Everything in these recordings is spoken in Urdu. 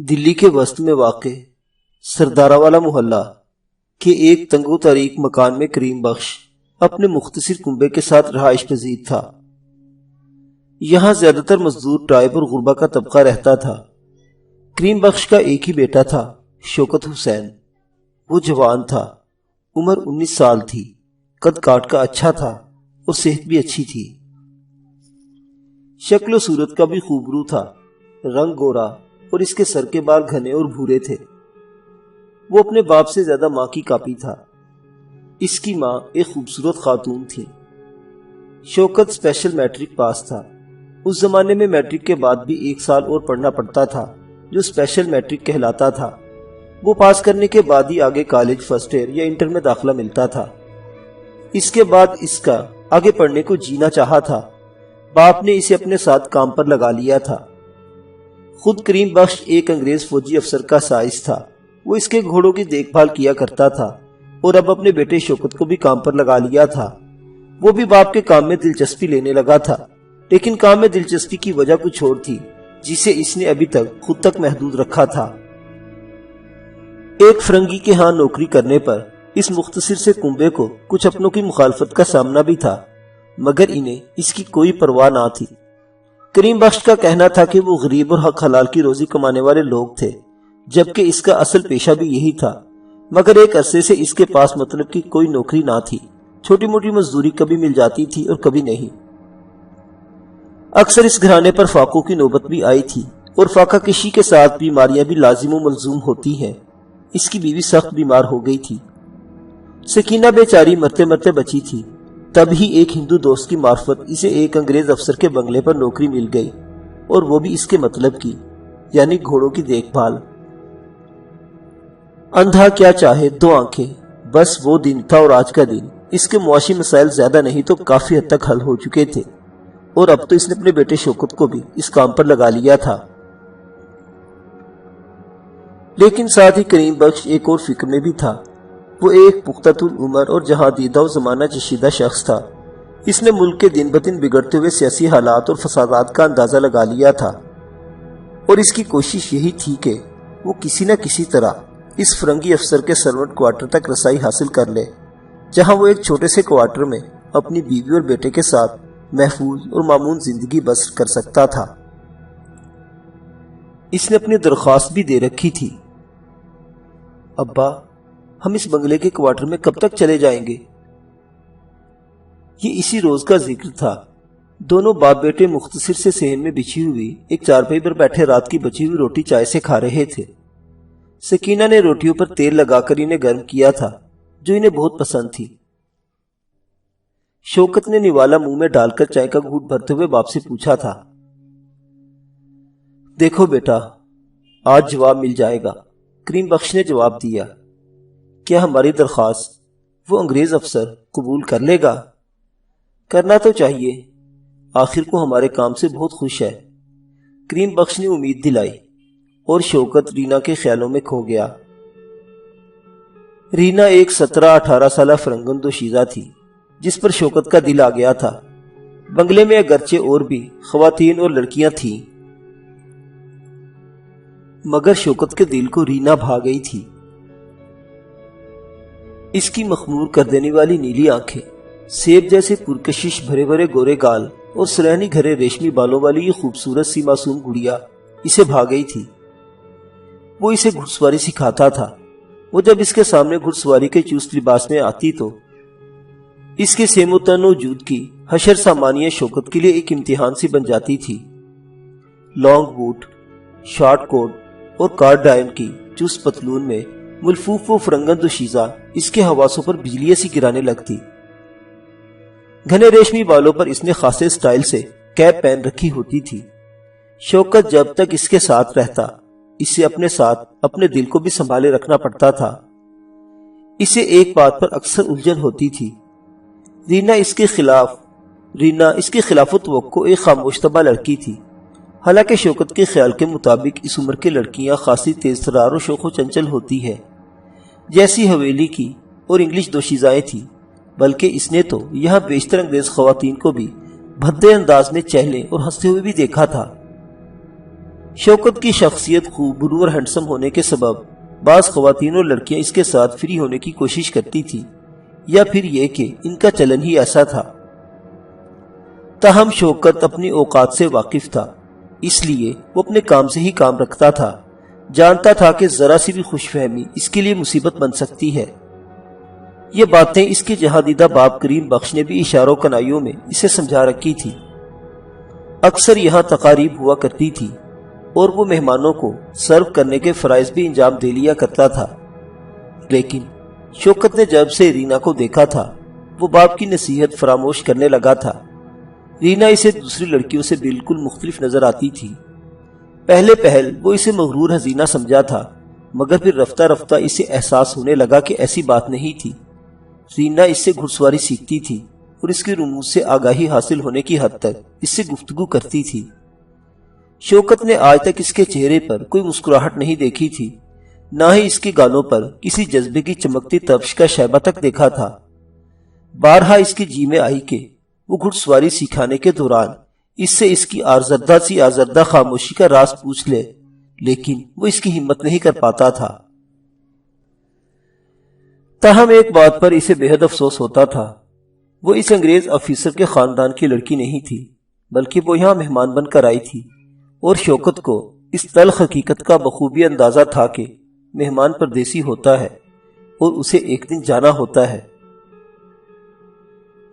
دلی کے وسط میں واقع سردارہ والا محلہ کے ایک تنگ و تاریک مکان میں کریم بخش اپنے مختصر کنبے کے ساتھ رہائش پذیر تھا۔ یہاں زیادہ تر مزدور ٹرائب اور غربا کا طبقہ رہتا تھا۔ کریم بخش کا ایک ہی بیٹا تھا، شوکت حسین۔ وہ جوان تھا، عمر 19 سال تھی، قد کاٹ کا اچھا تھا اور صحت بھی اچھی تھی۔ شکل و صورت کا بھی خوبرو تھا، رنگ گورا اور اس کے سر کے بال گھنے اور بھورے تھے۔ وہ اپنے باپ سے زیادہ ماں کی کاپی تھا۔ اس کی ماں ایک خوبصورت خاتون تھی۔ شوکت اسپیشل میٹرک پاس تھا۔ اس زمانے میں میٹرک کے بعد بھی 1 سال اور پڑھنا پڑتا تھا، جو اسپیشل میٹرک کہلاتا تھا۔ وہ پاس کرنے کے بعد ہی آگے کالج فرسٹ ایئر یا انٹر میں داخلہ ملتا تھا۔ اس کے بعد اس کا آگے پڑھنے کو جینا چاہا تھا۔ باپ نے اسے اپنے ساتھ کام پر لگا لیا تھا۔ خود کریم بخش ایک انگریز فوجی افسر کا سائز تھا۔ وہ اس کے گھوڑوں کی دیکھ بھال کیا کرتا تھا اور اب اپنے بیٹے شوکت کو بھی کام پر لگا لیا تھا۔ وہ بھی باپ کے کام میں دلچسپی لینے لگا تھا، لیکن کام میں دلچسپی کی وجہ کچھ اور تھی جسے اس نے ابھی تک خود تک محدود رکھا تھا۔ ایک فرنگی کے ہاں نوکری کرنے پر اس مختصر سے کنبے کو کچھ اپنوں کی مخالفت کا سامنا بھی تھا، مگر انہیں اس کی کوئی پرواہ نہ تھی۔ کریم بخش کا کہنا تھا کہ وہ غریب اور حق حلال کی روزی کمانے والے لوگ تھے، جبکہ اس کا اصل پیشہ بھی یہی تھا، مگر ایک عرصے سے اس کے پاس مطلب کی کوئی نوکری نہ تھی۔ چھوٹی موٹی مزدوری کبھی مل جاتی تھی اور کبھی نہیں۔ اکثر اس گھرانے پر فاقوں کی نوبت بھی آئی تھی اور فاقہ کشی کے ساتھ بیماریاں بھی لازم و ملزوم ہوتی ہیں۔ اس کی بیوی سخت بیمار ہو گئی تھی۔ سکینہ بیچاری مرتے مرتے بچی تھی، تب ہی ایک ہندو دوست کی معرفت اسے ایک انگریز افسر کے بنگلے پر نوکری مل گئی، اور وہ بھی اس کے مطلب کی، یعنی گھوڑوں کی دیکھ بھال۔ اندھا کیا چاہے 2 آنکھیں، بس وہ دن تھا اور آج کا دن۔ اس کے معاشی مسائل زیادہ نہیں تو کافی حد تک حل ہو چکے تھے، اور اب تو اس نے اپنے بیٹے شوکت کو بھی اس کام پر لگا لیا تھا۔ لیکن ساتھ ہی کریم بخش ایک اور فکر میں بھی تھا۔ وہ ایک پختہ العمر اور جہاں دیدہ و زمانہ چشیدہ شخص تھا۔ اس نے ملک کے دن بدن بگڑتے ہوئے سیاسی حالات اور فسادات کا اندازہ لگا لیا تھا، اور اس کی کوشش یہی تھی کہ وہ کسی نہ کسی طرح اس فرنگی افسر کے سرونٹ کوارٹر تک رسائی حاصل کر لے، جہاں وہ ایک چھوٹے سے کوارٹر میں اپنی بیوی اور بیٹے کے ساتھ محفوظ اور مامون زندگی بسر کر سکتا تھا۔ اس نے اپنی درخواست بھی دے رکھی تھی۔ ابا، ہم اس بنگلے کے کوارٹر میں کب تک چلے جائیں گے؟ یہ اسی روز کا ذکر تھا۔ دونوں باپ بیٹے مختصر سے صحن میں بچھی ہوئی ایک چارپائی پر بیٹھے رات کی بچی ہوئی روٹی چائے سے کھا رہے تھے۔ سکینہ نے روٹیوں پر تیل لگا کر انہیں گرم کیا تھا، جو انہیں بہت پسند تھی۔ شوکت نے نوالا منہ میں ڈال کر چائے کا گھونٹ بھرتے ہوئے باپ سے پوچھا تھا۔ دیکھو بیٹا، آج جواب مل جائے گا، کریم بخش نے جواب دیا۔ کیا ہماری درخواست وہ انگریز افسر قبول کر لے گا؟ کرنا تو چاہیے، آخر کو ہمارے کام سے بہت خوش ہے، کریم بخش نے امید دلائی، اور شوکت رینا کے خیالوں میں کھو گیا۔ رینا ایک 17-18 سالہ فرنگن دوشیزہ تھی، جس پر شوکت کا دل آ گیا تھا۔ بنگلے میں اگرچہ اور بھی خواتین اور لڑکیاں تھیں، مگر شوکت کے دل کو رینا بھا گئی تھی۔ اس کی مخمور کر دینے والی نیلی آنکھیں، سیب جیسے پرکشش بھرے بھرے گورے گال اور سرہنی گھرے ریشمی بالوں والی یہ خوبصورت سی معصوم گڑیا اسے بھا گئی تھی۔ وہ اسے گھڑ سواری سکھاتا تھا۔ وہ جب اس کے سامنے گھڑ سواری کے چست لباس میں آتی تو اس کے سیم و تن وجود کی حشر سامانیہ شوکت کے لیے ایک امتحان سی بن جاتی تھی۔ لانگ بوٹ، شارٹ کوٹ اور کارڈائن کی چست پتلون میں ملفوف و فرنگن دوشیزہ اس کے حواسوں پر بجلیاں سی گرانے لگتی۔ گھنے ریشمی بالوں پر اس نے خاصے سٹائل سے کیپ پہن رکھی ہوتی تھی۔ شوکت جب تک اس کے ساتھ رہتا، اسے اپنے ساتھ اپنے دل کو بھی سنبھالے رکھنا پڑتا تھا۔ اسے ایک بات پر اکثر الجھن ہوتی تھی۔ رینا اس کے خلاف توقع ایک خاموش طبع لڑکی تھی۔ حالانکہ شوکت کے خیال کے مطابق اس عمر کی لڑکیاں خاصی تیز ترار و شوق و چنچل ہوتی ہیں، جیسی حویلی کی اور انگلش دوشیزائیں تھیں، بلکہ اس نے تو یہاں بیشتر انگریز خواتین کو بھی بھدے انداز میں چہلے اور ہنستے ہوئے بھی دیکھا تھا۔ شوکت کی شخصیت خوبرو اور ہینڈسم ہونے کے سبب بعض خواتین اور لڑکیاں اس کے ساتھ فری ہونے کی کوشش کرتی تھی، یا پھر یہ کہ ان کا چلن ہی ایسا تھا۔ تاہم شوکت اپنی اوقات سے واقف تھا، اس لیے وہ اپنے کام سے ہی کام رکھتا تھا۔ جانتا تھا کہ ذرا سی بھی خوش فہمی اس کے لیے مصیبت بن سکتی ہے۔ یہ باتیں اس کے جہادیدہ باپ کریم بخش نے بھی اشاروں کنائیوں میں اسے سمجھا رکھی تھی۔ اکثر یہاں تقاریب ہوا کرتی تھی اور وہ مہمانوں کو سرو کرنے کے فرائض بھی انجام دے لیا کرتا تھا، لیکن شوکت نے جب سے رینا کو دیکھا تھا وہ باپ کی نصیحت فراموش کرنے لگا تھا۔ رینا اسے دوسری لڑکیوں سے بالکل مختلف نظر آتی تھی۔ پہلے پہل وہ اسے مغرور حسینہ سمجھا تھا، مگر پھر رفتہ رفتہ اسے احساس ہونے لگا کہ ایسی بات نہیں تھی۔ رینا اس سے گھڑ سواری سیکھتی تھی اور اس کے رموز سے آگاہی حاصل ہونے کی حد تک اس سے گفتگو کرتی تھی۔ شوکت نے آج تک اس کے چہرے پر کوئی مسکراہٹ نہیں دیکھی تھی، نہ ہی اس کے گالوں پر کسی جذبے کی چمکتی تپش کا شیبہ تک دیکھا تھا۔ بارہا اس کے جی میں آئی کہ وہ گھڑ سواری سکھانے کے دوران اس سے اس کی آزردہ خاموشی کا راز پوچھ لے، لیکن وہ اس کی ہمت نہیں کر پاتا تھا۔ تاہم ایک بات پر اسے بے حد افسوس ہوتا تھا، وہ اس انگریز آفیسر کے خاندان کی لڑکی نہیں تھی، بلکہ وہ یہاں مہمان بن کر آئی تھی، اور شوکت کو اس تلخ حقیقت کا بخوبی اندازہ تھا کہ مہمان پردیسی ہوتا ہے اور اسے ایک دن جانا ہوتا ہے۔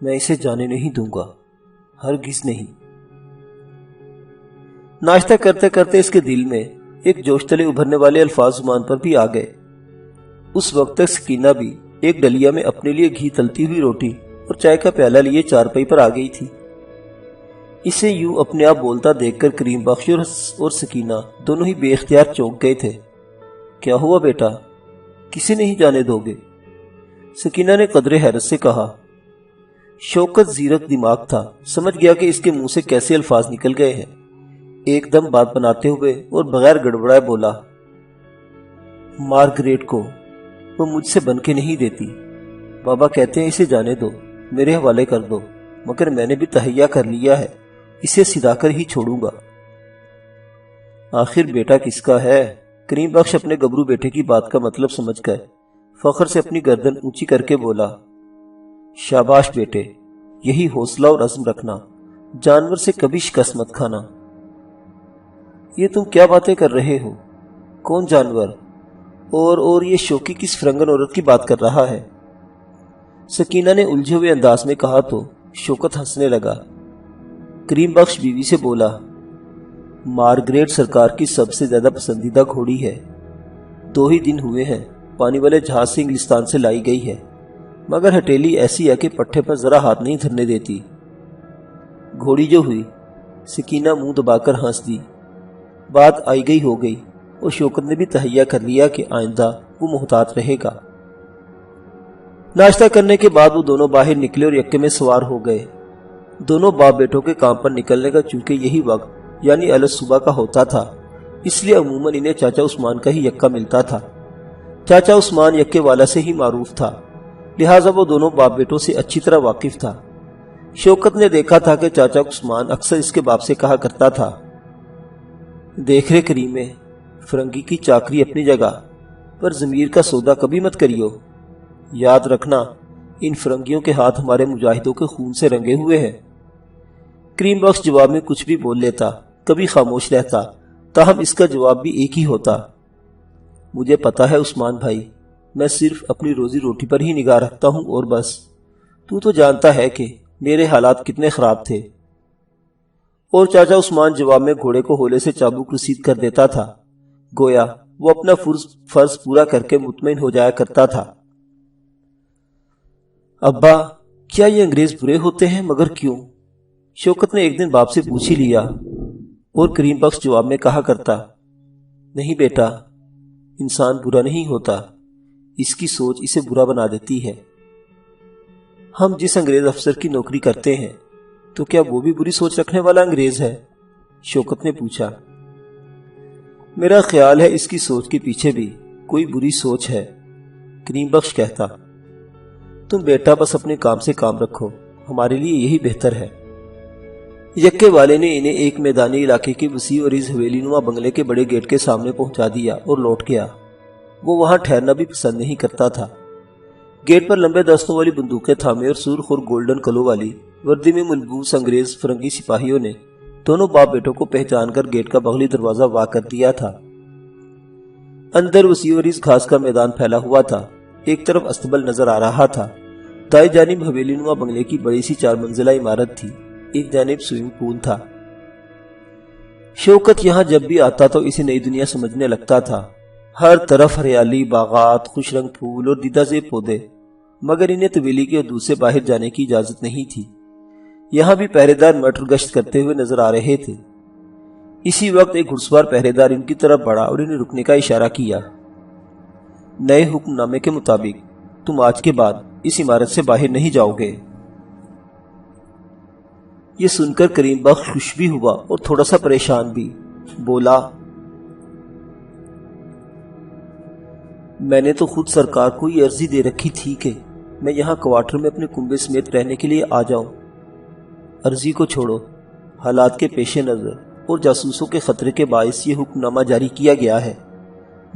میں اسے جانے نہیں دوں گا، ہرگز نہیں۔ ناشتہ کرتے کرتے اس کے دل میں ایک جوش تلے ابھرنے والے الفاظ زبان پر بھی آ گئے۔ اس وقت تک سکینہ بھی ایک ڈلیا میں اپنے لیے گھی تلتی ہوئی روٹی اور چائے کا پیالہ لیے چارپائی پر آ گئی تھی۔ اسے یوں اپنے آپ بولتا دیکھ کر کریم بخش اور سکینہ دونوں ہی بے اختیار چونک گئے تھے۔ کیا ہوا بیٹا، کسے نہیں جانے دو گے؟ سکینہ نے قدرے حیرت سے کہا۔ شوکت زیرک دماغ تھا، سمجھ گیا کہ اس کے منہ سے کیسے الفاظ نکل گئے ہیں۔ ایک دم بات بناتے ہوئے اور بغیر گڑبڑائے بولا، مارگریٹ کو وہ مجھ سے بن کے نہیں دیتی، بابا کہتے ہیں اسے جانے دو، میرے حوالے کر دو، مگر میں نے بھی تہیا کر لیا ہے، اسے سدا کر ہی چھوڑوں گا۔ آخر بیٹا کس کا ہے؟ کریم بخش اپنے گبرو بیٹے کی بات کا مطلب سمجھ گئے، فخر سے اپنی گردن اونچی کر کے بولا، شاباش بیٹے، یہی حوصلہ اور عزم رکھنا، جانور سے کبھی شکست مت کھانا۔ یہ تم کیا باتیں کر رہے ہو؟ کون جانور؟ اور یہ شوکی کس فرنگن عورت کی بات کر رہا ہے؟ سکینہ نے الجھے ہوئے انداز میں کہا تو شوکت ہنسنے لگا۔ کریم بخش بیوی سے بولا، مارگریٹ سرکار کی سب سے زیادہ پسندیدہ گھوڑی ہے، 2 ہی دن ہوئے ہیں پانی والے جہاز سے انگلستان سے لائی گئی ہے، مگر ہٹیلی ایسی ہے کہ پٹھے پر ذرا ہاتھ نہیں دھرنے دیتی۔ گھوڑی جو ہوئی، سکینہ منہ دبا کر ہنس دی۔ بات آئی گئی ہو گئی اور شوکت نے بھی تہیا کر لیا کہ آئندہ وہ محتاط رہے گا۔ ناشتہ کرنے کے بعد وہ دونوں باہر نکلے اور یکے میں سوار ہو گئے۔ دونوں باپ بیٹوں کے کام پر نکلنے کا چونکہ یہی وقت یعنی الگ صبح کا ہوتا تھا، اس لیے عموماً انہیں چاچا عثمان کا ہی یکا ملتا تھا۔ چاچا عثمان یکے والا سے ہی معروف تھا، لہٰذا وہ دونوں باپ بیٹوں سے اچھی طرح واقف تھا۔ شوکت نے دیکھا تھا کہ چاچا عثمان اکثر اس کے باپ سے کہا کرتا تھا، دیکھ رے کریمے، فرنگی کی چاکری اپنی جگہ، پر ضمیر کا سودا کبھی مت کریو۔ یاد رکھنا، ان فرنگیوں کے ہاتھ ہمارے مجاہدوں کے خون سے رنگے ہوئے ہیں۔ کریم بخش جواب میں کچھ بھی بول لیتا، کبھی خاموش رہتا، تاہم اس کا جواب بھی ایک ہی ہوتا، مجھے پتا ہے عثمان بھائی، میں صرف اپنی روزی روٹی پر ہی نگاہ رکھتا ہوں اور بس، تو جانتا ہے کہ میرے حالات کتنے خراب تھے۔ اور چاچا عثمان جواب میں گھوڑے کو ہولے سے چابک رسید کر دیتا تھا، گویا وہ اپنا فرض پورا کر کے مطمئن ہو جایا کرتا تھا۔ ابا، کیا یہ انگریز برے ہوتے ہیں؟ مگر کیوں؟ شوکت نے ایک دن باپ سے پوچھ ہی لیا، اور کریم بخش جواب میں کہا کرتا، نہیں بیٹا، انسان برا نہیں ہوتا، اس کی سوچ اسے برا بنا دیتی ہے۔ ہم جس انگریز افسر کی نوکری کرتے ہیں تو کیا وہ بھی بری سوچ رکھنے والا انگریز ہے؟ شوکت نے پوچھا۔ میرا خیال ہے اس کی سوچ کے پیچھے بھی کوئی بری سوچ ہے، کریم بخش کہتا۔ تم بیٹا بس اپنے کام سے کام رکھو، ہمارے لیے یہی بہتر ہے۔ یکے والے نے انہیں ایک میدانی علاقے کے وسیع اور عریض حویلی نما بنگلے کے بڑے گیٹ کے سامنے پہنچا دیا اور لوٹ گیا۔ وہ وہاں ٹھہرنا بھی پسند نہیں کرتا تھا۔ گیٹ پر لمبے دستوں والی بندوقیں تھامے اور سرخ اور گولڈن کلوں والی وردی میں ملبوس انگریز فرنگی سپاہیوں نے دونوں باپ بیٹوں کو پہچان کر گیٹ کا بغلی دروازہ وا کر دیا تھا۔ اندر وسیع اور عریض گھاس کا میدان پھیلا ہوا تھا۔ ایک طرف استبل نظر آ رہا تھا، دائیں جانب حویلی نما بنگلے کی بڑی سی 4 منزلہ عمارت تھی، ایک جانب سوئمنگ پول تھا۔ شوکت یہاں جب بھی آتا تو اسے نئی دنیا سمجھنے لگتا تھا۔ ہر طرف ہریالی، باغات، خوش رنگ پھول اور دیدہ زیب پودے، مگر انہیں طویلی کی حدود سے باہر جانے کی اجازت نہیں تھی۔ یہاں بھی پہرے دار میٹر گشت کرتے ہوئے نظر آ رہے تھے۔ اسی وقت ایک گھڑسوار پہرے دار ان کی طرف بڑھا اور انہیں رکنے کا اشارہ کیا۔ نئے حکم نامے کے مطابق تم آج کے بعد اس عمارت سے باہر نہیں جاؤ گے۔ یہ سن کر کریم بخش خوش بھی ہوا اور تھوڑا سا پریشان بھی۔ بولا، میں نے تو خود سرکار کو یہ عرضی دے رکھی تھی کہ میں یہاں کوارٹر میں اپنے کنبے سمیت رہنے کے لیے آ جاؤں۔ عرضی کو چھوڑو، حالات کے پیش نظر اور جاسوسوں کے خطرے کے باعث یہ حکم نامہ جاری کیا گیا ہے۔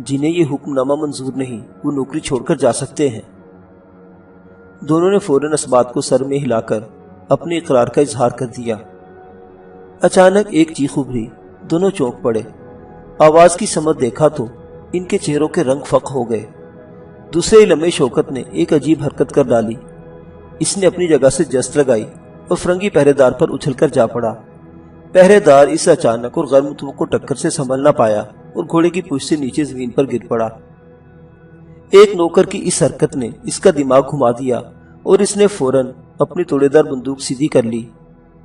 جنہیں یہ حکم نامہ منظور نہیں وہ نوکری چھوڑ کر جا سکتے ہیں۔ دونوں نے فوراً اس بات کو سر میں ہلا کر اپنے اقرار کا اظہار کر دیا۔ اچانک ایک چیخ ابھری، دونوں چونک پڑے۔ آواز کی سمت دیکھا تو ان کے چہروں کے رنگ فق ہو گئے۔ دوسرے لمحے شوکت نے ایک عجیب حرکت کر ڈالی۔ اس نے اپنی جگہ سے جست لگائی اور فرنگی پہرے دار پر اچھل کر جا پڑا۔ پہرے دار اس اچانک اور غیر متوقع ٹکر سے سنبھل نہ پایا اور گھوڑے کی پشت سے نیچے زمین پر گر پڑا۔ ایک نوکر کی اس حرکت نے اس کا دماغ گھما دیا اور اس نے فوراً اپنی توڑے دار بندوق سیدھی کر لی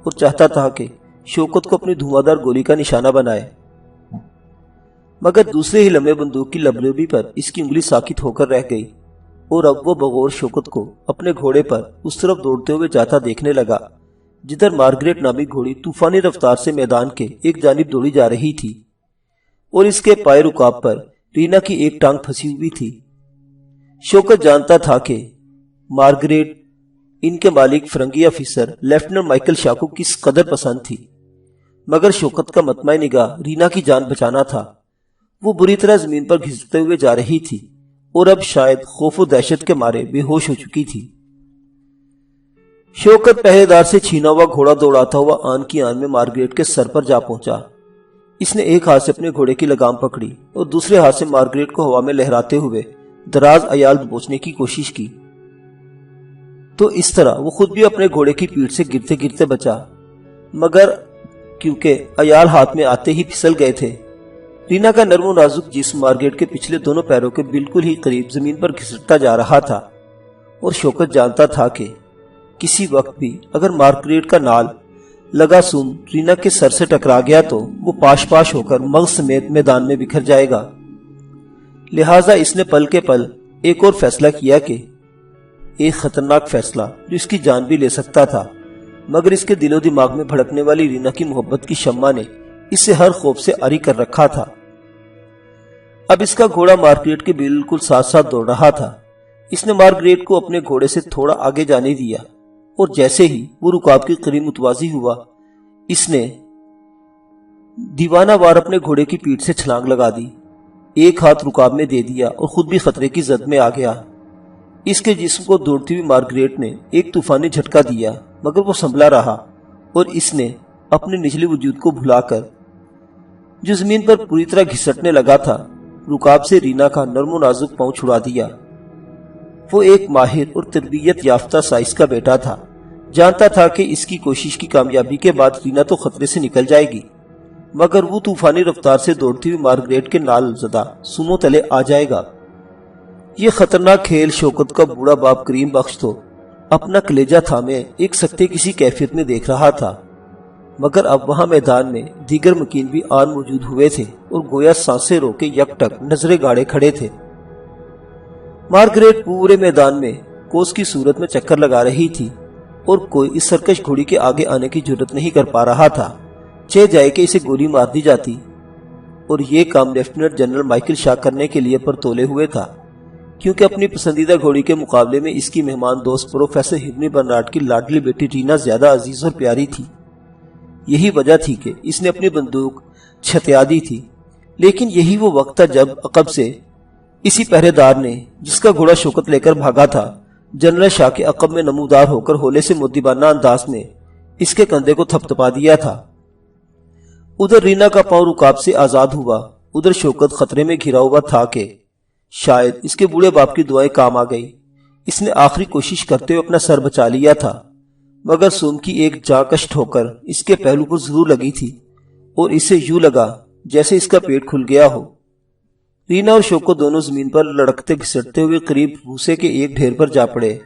اور چاہتا تھا کہ شوکت کو اپنی دھواں دار گولی کا نشانہ بنائے، مگر دوسرے ہی لمحے بندوق کی لبریبی پر اس کی انگلی ساکت ہو کر رہ گئی اور اب وہ بغور شوکت کو اپنے گھوڑے پر اس طرف دوڑتے ہوئے جاتا دیکھنے لگا جدھر مارگریٹ نامی گھوڑی طوفانی رفتار سے میدان کے ایک جانب دوڑی جا رہی تھی اور اس کے پائے رکاب پر رینا کی ایک ٹانگ پھنسی ہوئی تھی۔ شوکت جانتا تھا کہ مارگریٹ ان کے مالک فرنگی آفیسر لیفٹیننٹ مائیکل شاہ کو کس قدر پسند تھی، مگر شوکت کا مطمع نگاہ رینا کی جان بچانا تھا۔ وہ بری طرح زمین پر گھستے ہوئے جا رہی تھی اور اب شاید خوف و دہشت کے مارے بے ہوش ہو چکی تھی۔ شوکت پہرے دار سے چھینا ہوا گھوڑا دوڑاتا ہوا آن کی آن میں مارگریٹ کے سر پر جا پہنچا۔ اس نے ایک ہاتھ سے اپنے گھوڑے کی لگام پکڑی اور دوسرے ہاتھ سے مارگریٹ کو ہوا میں لہراتے ہوئے دراز عیال دبوچنے کی کوشش کی، تو اس طرح وہ خود بھی اپنے گھوڑے کی پیٹھ سے گرتے گرتے بچا، مگر کیونکہ عیال ہاتھ میں آتے ہی پھسل گئے تھے۔ رینا کا نرم و نازک جسم مارگریٹ کے پچھلے دونوں پیروں کے بالکل ہی قریب زمین پر گھسٹتا جا رہا تھا اور شوکت جانتا تھا کہ کسی وقت بھی اگر مارگریٹ کا نال لگا سوم رینا کے سر سے ٹکرا گیا تو وہ پاش پاش ہو کر مغز سمیت میدان میں بکھر جائے گا۔ لہٰذا اس نے پل کے پل ایک اور فیصلہ کیا کہ ایک خطرناک فیصلہ جو اس کی جان بھی لے سکتا تھا، مگر اس کے دل و دماغ میں بھڑکنے والی رینا کی محبت کی شمع نے اسے ہر خوف سے عاری کر رکھا تھا۔ اب اس کا گھوڑا مارگریٹ کے بالکل ساتھ ساتھ دوڑ رہا تھا۔ اس نے مارگریٹ کو اپنے گھوڑے سے تھوڑا آگے جانے دیا اور جیسے ہی وہ رکاب کے قریب متوازی ہوا، اس نے دیوانہ وار اپنے گھوڑے کی پیٹھ سے چھلانگ لگا دی، ایک ہاتھ رکاب میں دے دیا اور خود بھی خطرے کی زد میں آ گیا۔ اس کے جسم کو دوڑتی ہوئی مارگریٹ نے ایک طوفانی جھٹکا دیا، مگر وہ سنبھلا رہا اور اس نے اپنے نچلے وجود کو بھلا کر جو زمین پر پوری طرح گھسٹنے لگا تھا، رکاب سے رینا کا نرم و نازک پاؤں چھڑا دیا۔ وہ ایک ماہر اور تربیت یافتہ سائنس کا بیٹا تھا، جانتا تھا کہ اس کی کوشش کی کامیابی کے بعد رینا تو خطرے سے نکل جائے گی، مگر وہ طوفانی رفتار سے دوڑتی ہوئی مارگریٹ کے نال زدہ سوموں تلے آ جائے گا۔ یہ خطرناک کھیل شوکت کا بوڑھا باپ کریم بخش تو اپنا کلیجہ تھامے ایک سکتے کسی کیفیت میں دیکھ رہا تھا، مگر اب وہاں میدان میں دیگر مکین بھی آن موجود ہوئے تھے اور گویا سانسیں روکے یک ٹک نظریں گاڑے کھڑے تھے۔ مارگریٹ پورے میدان میں کوس کی صورت میں چکر لگا رہی تھی اور کوئی اس سرکش گھوڑی کے آگے آنے کی جرت نہیں کر پا رہا تھا، چہ جائے کہ اسے گولی مار دی جاتی، اور یہ کام لیفٹیننٹ جنرل مائیکل شاہ کرنے کے لیے پر تولے ہوئے تھا، کیونکہ اپنی پسندیدہ گھوڑی کے مقابلے میں اس کی مہمان دوست پروفیسر ہنری برنارڈ کی لاڈلی بیٹی رینا زیادہ عزیز اور پیاری تھی۔ یہی وجہ تھی کہ اس نے اپنی بندوق چھتیا دی تھی، لیکن یہی وہ وقت تھا جب عقب سے اسی پہرے دار نے، جس کا گھوڑا شوکت لے کر بھاگا تھا، جنرل شاہ کے عقب میں نمودار ہو کر ہولے سے مدبانہ انداز میں اس کے کندھے کو تھپتھپا دیا تھا۔ ادھر رینا کا پاؤں رکاب سے آزاد ہوا، ادھر شوکت خطرے میں گھرا ہوا تھا کہ شاید اس کے بوڑھے باپ کی دعائیں کام آ گئی۔ اس نے آخری کوشش کرتے ہوئے اپنا سر بچا لیا تھا، مگر سوم کی ایک جاکش ٹھوکر اس کے پہلو پر ضرور لگی تھی اور اسے یوں لگا جیسے اس کا پیٹ کھل گیا ہو۔ رینا اور شوکت دونوں زمین پر لڑکتے گھسٹتے ہوئے قریب بھوسے کے ایک ڈھیر پر جا پڑے،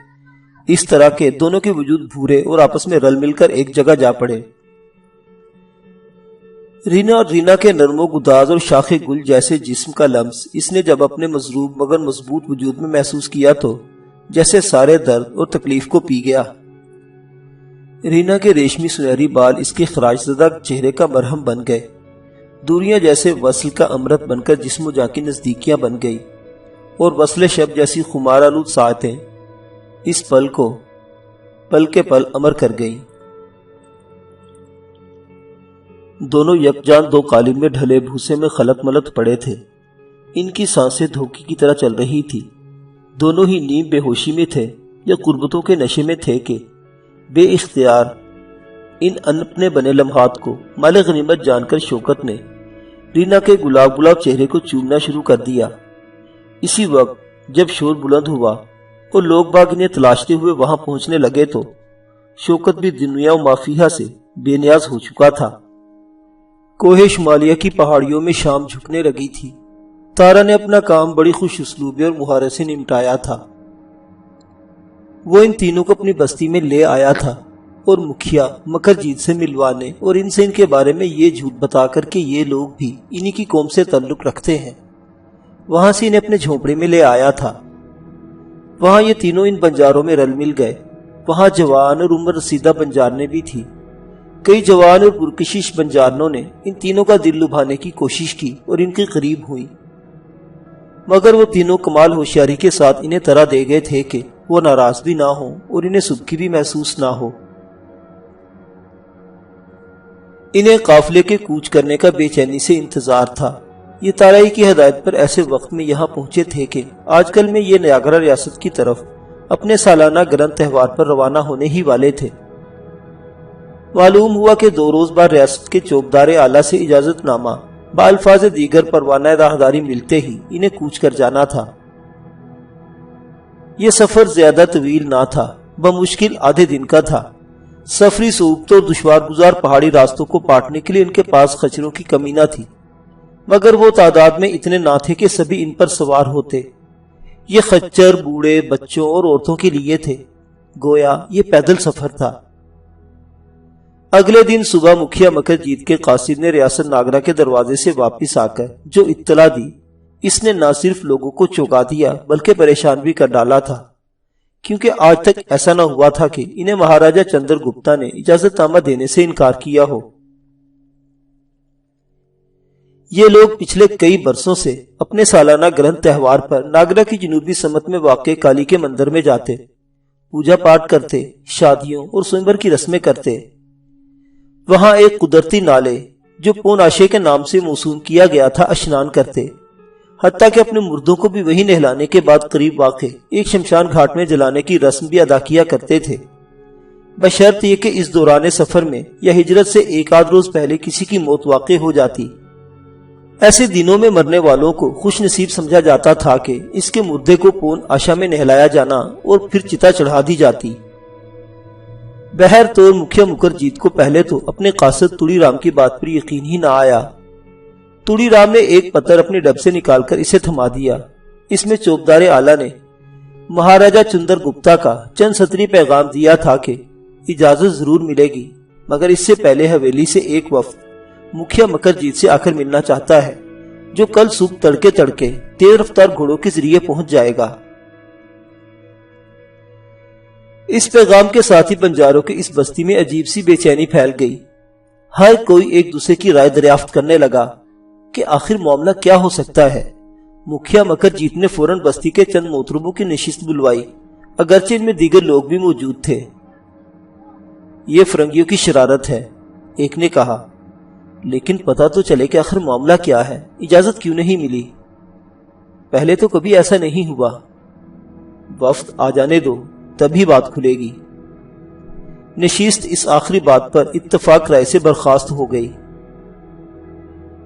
اس طرح کہ دونوں کے وجود بھورے اور آپس میں رل مل کر ایک جگہ جا پڑے۔ رینا کے نرم و گداز اور شاخ گل جیسے جسم کا لمس اس نے جب اپنے مضروب مگر مضبوط وجود میں محسوس کیا تو جیسے سارے درد اور تکلیف کو پی گیا۔ رینا کے ریشمی سنہری بال اس کے خراش زدہ چہرے کا مرہم بن گئے، دوریاں جیسے وصل کا امرت بن کر جسم و جاں کی نزدیکیاں بن گئی، اور وصل شب جیسی خمار آلود ساعتیں اس پل کو پل کے پل امر کر گئی۔ دونوں یکجان دو قالین میں ڈھلے بھوسے میں خلط ملط پڑے تھے، ان کی سانسیں دھوکے کی طرح چل رہی تھی۔ دونوں ہی نیم بے ہوشی میں تھے یا قربتوں کے نشے میں تھے کہ بے اختیار ان اپنے بنے لمحات کو مال غنیمت جان کر شوکت نے رینا کے گلاب چہرے کو چومنا شروع کر دیا۔ اسی وقت جب شور بلند ہوا اور لوگ باغ انہیں تلاشتے ہوئے وہاں پہنچنے لگے تو شوکت بھی دنیا و مافیہ سے بے نیاز ہو چکا تھا۔ کوہ شمالیہ کی پہاڑیوں میں شام جھکنے لگی تھی۔ تارا نے اپنا کام بڑی خوش اسلوبی اور مہارت سے نمٹایا تھا۔ وہ ان تینوں کو اپنی بستی میں لے آیا تھا اور مکھیا مکر جیت سے ملوانے اور ان سے ان کے بارے میں یہ جھوٹ بتا کر کہ یہ لوگ بھی انہی کی قوم سے تعلق رکھتے ہیں، وہاں سے انہیں اپنے جھونپڑے میں لے آیا تھا۔ وہاں یہ تینوں ان بنجاروں میں رل مل گئے۔ وہاں جوان اور عمر رسیدہ بنجارنے بھی تھی۔ کئی جوان اور پرکشش بنجارنوں نے ان تینوں کا دل لبھانے کی کوشش کی اور ان کے قریب ہوئی، مگر وہ تینوں کمال ہوشیاری کے ساتھ انہیں طرح دے گئے تھے کہ وہ ناراض بھی نہ ہوں اور انہیں سبکی بھی محسوس نہ ہو۔ انہیں قافلے کے کوچ کرنے کا بے چینی سے انتظار تھا۔ یہ تارائی کی ہدایت پر ایسے وقت میں یہاں پہنچے تھے کہ آج کل میں یہ نیاگرا ریاست کی طرف اپنے سالانہ گرن تہوار پر روانہ ہونے ہی والے تھے۔ معلوم ہوا کہ 2 روز بعد ریاست کے چوکدار اعلیٰ سے اجازت نامہ بالفاظ دیگر پروانہ راہداری ملتے ہی انہیں کوچ کر جانا تھا۔ یہ سفر زیادہ طویل نہ تھا، بمشکل آدھے دن کا تھا۔ سفری صعوبت اور دشوار گزار پہاڑی راستوں کو پاٹنے کے لیے ان کے پاس خچروں کی کمی نہ تھی، مگر وہ تعداد میں اتنے نہ تھے کہ سبھی ان پر سوار ہوتے۔ یہ خچر بوڑھے، بچوں اور عورتوں کے لیے تھے، گویا یہ پیدل سفر تھا۔ اگلے دن صبح مکھیا مکر جیت کے قاصد نے ریاست ناگرا کے دروازے سے واپس آ کر جو اطلاع دی، اس نے نہ صرف لوگوں کو چونکا دیا بلکہ پریشان بھی کر ڈالا تھا، کیونکہ آج تک ایسا نہ ہوا تھا کہ انہیں مہاراجہ چندر گپتا نے اجازت نامہ دینے سے انکار کیا ہو۔ یہ لوگ پچھلے کئی برسوں سے اپنے سالانہ گرہن تہوار پر ناگرا کی جنوبی سمت میں واقع کالی کے مندر میں جاتے، پوجا پاٹ کرتے، شادیوں اور سوئمبر کی رسمیں کرتے۔ وہاں ایک قدرتی نالے جو پوناشے کے نام سے موسوم کیا گیا تھا اشنان کرتے، حتیٰ کہ اپنے مردوں کو بھی وہی نہلانے کے بعد قریب واقع ایک شمشان گھاٹ میں جلانے کی رسم بھی ادا کیا کرتے تھے، بشرط یہ کہ اس دوران سفر میں یا ہجرت سے 1 آدھ روز پہلے کسی کی موت واقع ہو جاتی۔ ایسے دنوں میں مرنے والوں کو خوش نصیب سمجھا جاتا تھا کہ اس کے مردے کو پون آشا میں نہلایا جانا اور پھر چتا چڑھا دی جاتی۔ بہر طور مکھیا مکر جیت کو پہلے تو اپنے قاصد توڑی رام کی بات پر یقین ہی نہ آیا۔ توڑی رام نے ایک پتر اپنی ڈب سے نکال کر اسے تھما دیا۔ اس میں چوکدار اعلیٰ نے مہاراجہ چندر گپتا کا چند سطری پیغام دیا تھا کہ اجازت ضرور ملے گی، مگر اس سے پہلے حویلی سے ایک وفد مکھیا مکر جیت سے آ کر ملنا چاہتا ہے، جو کل صبح تڑکے تڑکے تیز رفتار گھوڑوں کے ذریعے پہنچ جائے گا۔ اس پیغام کے ساتھ ہی بنجاروں کے اس بستی میں عجیب سی بے چینی پھیل گئی۔ ہر کوئی ایک دوسرے کی رائے دریافت کرنے لگا کہ آخر معاملہ کیا ہو سکتا ہے۔ مکھیا مکر جیت نے فوراً بستی کے چند محترموں کی نشست بلوائی، اگرچہ ان میں دیگر لوگ بھی موجود تھے۔ یہ فرنگیوں کی شرارت ہے، ایک نے کہا، لیکن پتہ تو چلے کہ آخر معاملہ کیا ہے، اجازت کیوں نہیں ملی؟ پہلے تو کبھی ایسا نہیں ہوا۔ وفد آ جانے دو، تبھی بات کھلے گی۔ نشست اس آخری بات پر اتفاق رائے سے برخاست ہو گئی۔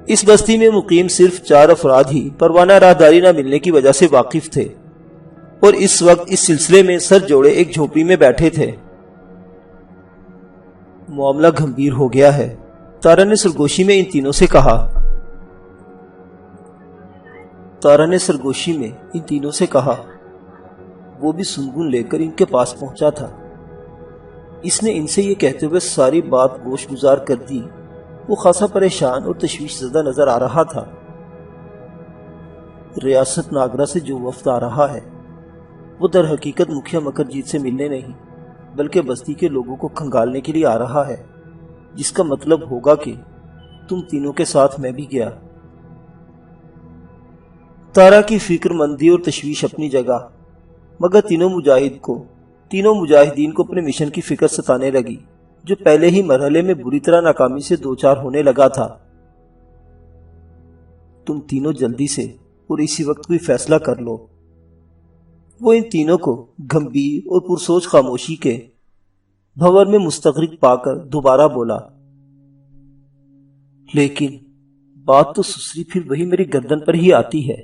اس بستی میں مقیم صرف 4 افراد ہی پروانہ راہداری نہ ملنے کی وجہ سے واقف تھے، اور اس وقت اس سلسلے میں سر جوڑے ایک جھوپڑی میں بیٹھے تھے۔ معاملہ گھمبیر ہو گیا ہے، تارا نے سرگوشی میں ان تینوں سے کہا۔ وہ بھی سنگون لے کر ان کے پاس پہنچا تھا۔ اس نے ان سے یہ کہتے ہوئے ساری بات گوش گزار کر دی۔ وہ خاصا پریشان اور تشویش زدہ نظر آ رہا تھا۔ ریاست ناگرہ سے جو وفد آ رہا ہے وہ در حقیقت مکھیا مکرجیت سے ملنے نہیں بلکہ بستی کے لوگوں کو کھنگالنے کے لیے آ رہا ہے، جس کا مطلب ہوگا کہ تم تینوں کے ساتھ میں بھی گیا۔ تارا کی فکر مندی اور تشویش اپنی جگہ، مگر تینوں مجاہدین کو اپنے مشن کی فکر ستانے لگی، جو پہلے ہی مرحلے میں بری طرح ناکامی سے دوچار ہونے لگا تھا۔ تم تینوں جلدی سے اور اسی وقت کوئی فیصلہ کر لو۔ وہ ان تینوں کو گمبھیر اور پرسوچ خاموشی کے بھنور میں مستغرق پا کر دوبارہ بولا، لیکن بات تو سسری پھر وہی میری گردن پر ہی آتی ہے۔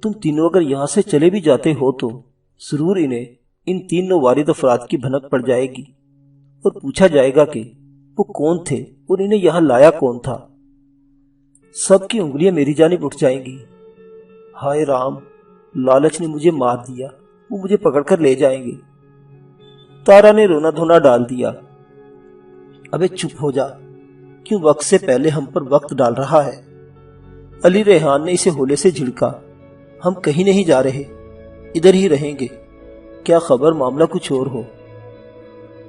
تم تینوں اگر یہاں سے چلے بھی جاتے ہو تو ضرور انہیں ان 3 نووارد افراد کی بھنک پڑ جائے گی اور پوچھا جائے گا کہ وہ کون تھے اور انہیں یہاں لایا کون تھا۔ سب کی انگلیاں میری جانب اٹھ جائیں گی۔ ہائے رام، لالچ نے مجھے مار دیا، وہ مجھے پکڑ کر لے جائیں گے۔ تارا نے رونا دھونا ڈال دیا۔ ابے چپ ہو جا، کیوں وقت سے پہلے ہم پر وقت ڈال رہا ہے؟ علی ریحان نے اسے ہولے سے جھڑکا۔ ہم کہیں نہیں جا رہے، ادھر ہی رہیں گے۔ کیا خبر معاملہ کچھ اور ہو؟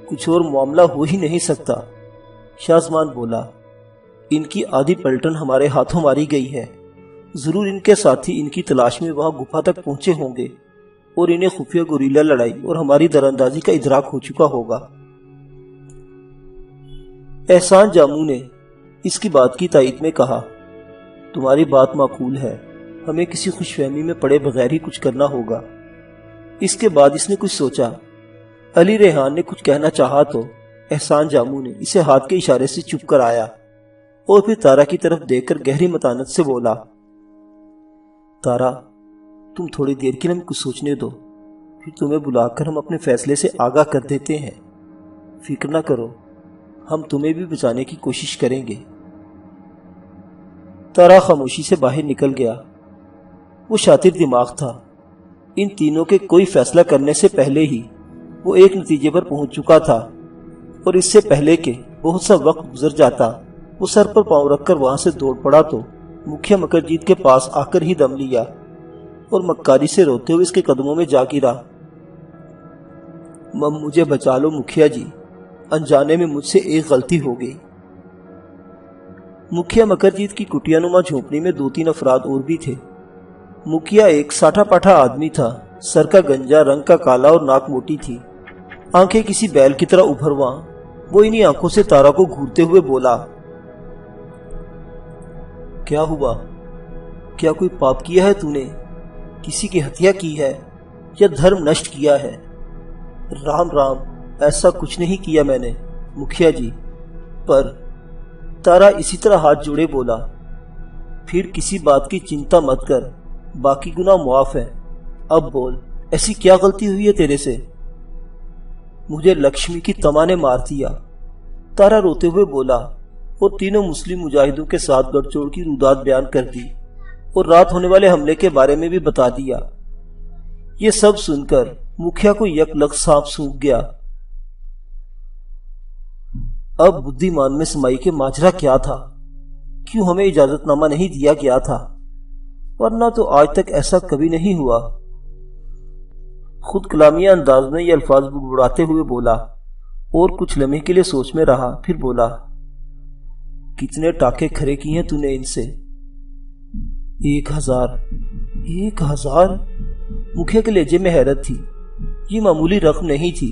کچھ اور معاملہ ہو ہی نہیں سکتا، شازمان بولا۔ ان کی آدھی پلٹن ہمارے ہاتھوں ماری گئی ہے، ضرور ان کے ساتھی ان کی تلاش میں وہاں گپھا تک پہنچے ہوں گے اور انہیں خفیہ گوریلا لڑائی اور ہماری دراندازی کا ادراک ہو چکا ہوگا۔ احسان جاموں نے اس کی بات کی تائید میں کہا، تمہاری بات معقول ہے، ہمیں کسی خوش فہمی میں پڑے بغیر ہی کچھ کرنا ہوگا۔ اس کے بعد اس نے کچھ سوچا۔ علی ریحان نے کچھ کہنا چاہا تو احسان جاموں نے اسے ہاتھ کے اشارے سے چپ کر آیا اور پھر تارا کی طرف دیکھ کر گہری متانت سے بولا، تارا، تم تھوڑی دیر کے لیے ہمیں کچھ سوچنے دو، پھر تمہیں بلا کر ہم اپنے فیصلے سے آگاہ کر دیتے ہیں۔ فکر نہ کرو، ہم تمہیں بھی بچانے کی کوشش کریں گے۔ تارا خاموشی سے باہر نکل گیا۔ وہ شاطر دماغ تھا، ان تینوں کے کوئی فیصلہ کرنے سے پہلے ہی وہ ایک نتیجے پر پہنچ چکا تھا، اور اس سے پہلے کہ بہت سا وقت گزر جاتا وہ سر پر پاؤں رکھ کر وہاں سے دوڑ پڑا تو مکھیا مکرجیت کے پاس آ کر ہی دم لیا اور مکاری سے روتے ہوئے اس کے قدموں میں جا گرا۔ مجھے بچا لو مکھیا جی، انجانے میں مجھ سے ایک غلطی ہو گئی۔ مکھیا مکرجیت کی کٹیا نما جھونپڑی میں 2-3 افراد اور بھی تھے۔ مکھیا ایک ساٹھا پاٹھا آدمی تھا، سر کا گنجا، رنگ کا کالا اور ناک موٹی تھی، آنکھیں کسی بیل کی طرح ابھرواں۔ وہ انہی آنکھوں سے تارا کو گھورتے ہوئے بولا، کیا ہوا؟ کیا کوئی پاپ کیا ہے تو نے؟ کسی کی ہتیا کی ہے یا دھرم نشٹ کیا ہے؟ رام رام، ایسا کچھ نہیں کیا میں نے مکھیا جی، پر تارا اسی طرح ہاتھ جوڑے بولا، پھر کسی بات کی چنتا مت کر، باقی گناہ معاف ہے۔ اب بول، ایسی کیا غلطی ہوئی ہے تیرے سے؟ مجھے لکشمی کی تما نے مار دیا، تارا روتے ہوئے بولا، اور تینوں مسلم مجاہدوں کے ساتھ گڑھ چوڑ کی رودات بیان کر دی اور رات ہونے والے حملے کے بارے میں بھی بتا دیا۔ یہ سب سن کر مکھیا کو یک لگ سانپ سونکھ گیا۔ اب بدھی مان میں سمائی کے ماجرا کیا تھا؟ کیوں ہمیں اجازت نامہ نہیں دیا گیا تھا؟ ورنہ تو آج تک ایسا کبھی نہیں ہوا۔ خود کلامیہ انداز میں یہ الفاظ بڑبڑاتے ہوئے بولا اور کچھ لمحے کے لیے سوچ میں رہا، پھر بولا، کتنے ٹاکے کھڑے کیے ہیں تو نے ان سے؟ 1000 مکھیا کے لہجے میں حیرت تھی، یہ معمولی رقم نہیں تھی۔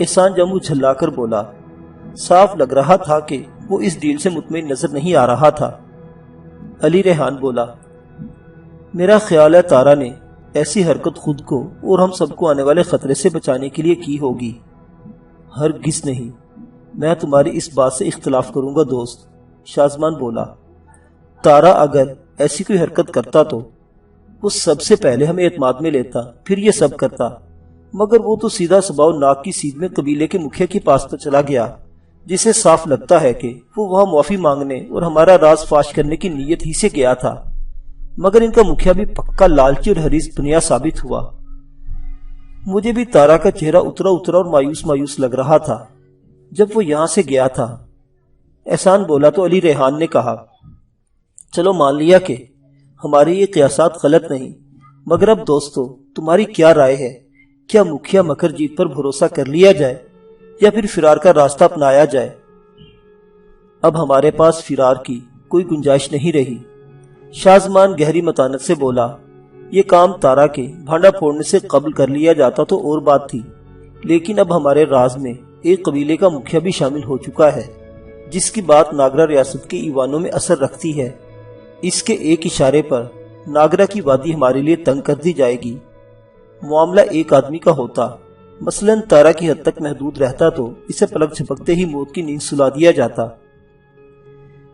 احسان جموں جھلا کر بولا۔ صاف لگ رہا تھا کہ وہ اس ڈیل سے مطمئن نظر نہیں آ رہا تھا۔ علی ریحان بولا، میرا خیال ہے تارا نے ایسی حرکت خود کو اور ہم سب کو آنے والے خطرے سے بچانے کے لیے کی ہوگی۔ ہرگز نہیں، میں تمہاری اس بات سے اختلاف کروں گا دوست، شازمان بولا۔ تارا اگر ایسی کوئی حرکت کرتا تو وہ سب سے پہلے ہمیں اعتماد میں لیتا، پھر یہ سب کرتا، مگر وہ تو سیدھا سباؤ ناک کی سیدھ میں قبیلے کے مکھیا کے پاس تو چلا گیا، جسے صاف لگتا ہے کہ وہ وہاں معافی مانگنے اور ہمارا راز فاش کرنے کی نیت ہی سے گیا تھا، مگر ان کا مکھیا بھی پکا لالچی اور حریص دنیا ثابت ہوا۔ مجھے بھی تارا کا چہرہ اترا اور مایوس مایوس لگ رہا تھا جب وہ یہاں سے گیا تھا۔ احسان بولا تو علی ریحان نے کہا، چلو مان لیا کہ ہمارے یہ قیاسات غلط نہیں، مگر اب دوستو تمہاری کیا رائے ہے؟ کیا مکھیا مکر جیت پر بھروسہ کر لیا جائے یا پھر فرار کا راستہ اپنایا جائے؟ اب ہمارے پاس فرار کی کوئی گنجائش نہیں رہی، شازمان گہری متانت سے بولا۔ یہ کام تارا کے بھانڈا پھوڑنے سے قبل کر لیا جاتا تو اور بات تھی، لیکن اب ہمارے راز میں ایک قبیلے کا مکھیا بھی شامل ہو چکا ہے، جس کی بات ناگرا ریاست کے ایوانوں میں اثر رکھتی ہے۔ اس کے ایک اشارے پر ناگرا کی وادی ہمارے لیے تنگ کر دی جائے گی۔ معاملہ ایک آدمی کا ہوتا، مثلاً تارا کی حد تک محدود رہتا تو اسے پلک جھپکتے ہی موت کی نیند سلا دیا جاتا۔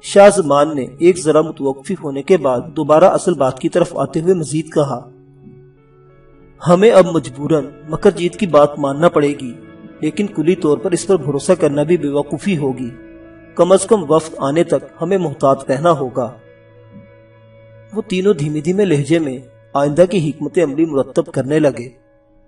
شاہ زمان نے ایک ذرا متوقف ہونے کے بعد دوبارہ اصل بات کی طرف آتے ہوئے مزید کہا، ہمیں اب مجبوراً مکر جیت کی بات ماننا پڑے گی، لیکن کلی طور پر اس پر بھروسہ کرنا بھی بے وقوفی ہوگی۔ کم از کم وفد آنے تک ہمیں محتاط رہنا ہوگا۔ وہ تینوں دھیمے دھیمے لہجے میں آئندہ کی حکمت عملی مرتب کرنے لگے۔